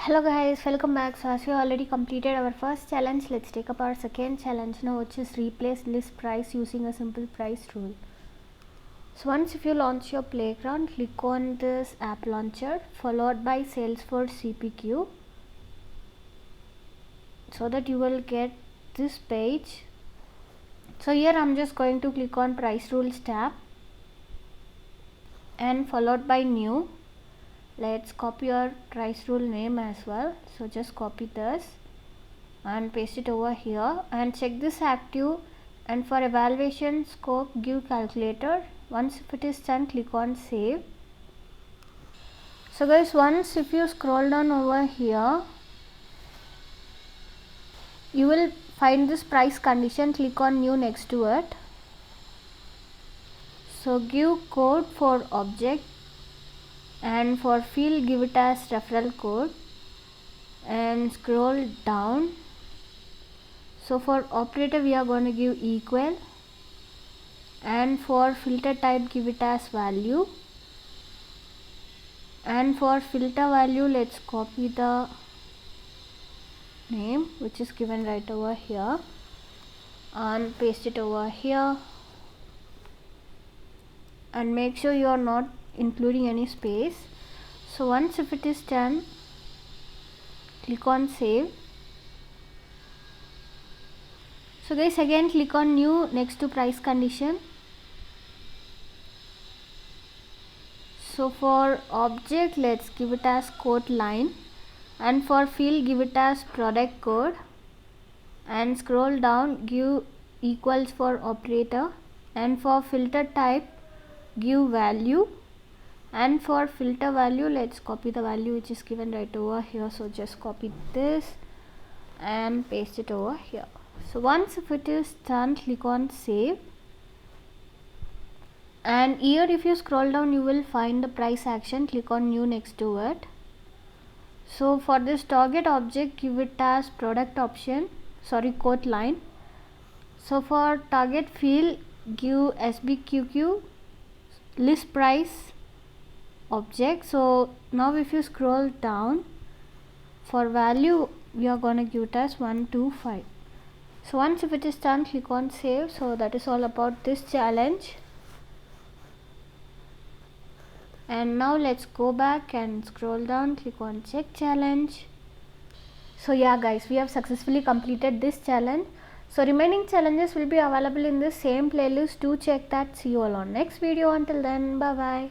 Hello guys, welcome back. So as we already completed our first challenge, let's take up our second challenge now, which is replace list price using a simple price rule. So once if you launch your playground, click on this app launcher followed by Salesforce CPQ so that you will get this page. So here I'm just going to click on price rules tab and followed by new. Let's copy your price rule name as well, so just copy this and paste it over here and check this active, and for evaluation scope give calculator. Once if it is done, click on save. So guys, once if you scroll down over here, you will find this price condition. Click on new next to it. So give code for object, and for field give it as referral code and scroll down. So for operator we are going to give equal, and for filter type give it as value, and for filter value let's copy the name which is given right over here and paste it over here, and make sure you are not including any space. So once if it is done, click on save. So guys, again click on new next to price condition. So for object let's give it as code line, and for field give it as product code, and scroll down give equals for operator, and for filter type give value, and for filter value let's copy the value which is given right over here. So just copy this and paste it over here. So once if it is done, click on save, and here if you scroll down you will find the price action. Click on new next to it. So for this target object give it as product option, code line. So for target field give SBQQ list price object. So now if you scroll down, for value we are going to give it as 125. So once if it is done, click on save. So that is all about this challenge. And now let's go back and scroll down, click on check challenge. So yeah guys, we have successfully completed this challenge. So remaining challenges will be available in the same playlist. Do check that. See you all on next video. Until then, bye bye.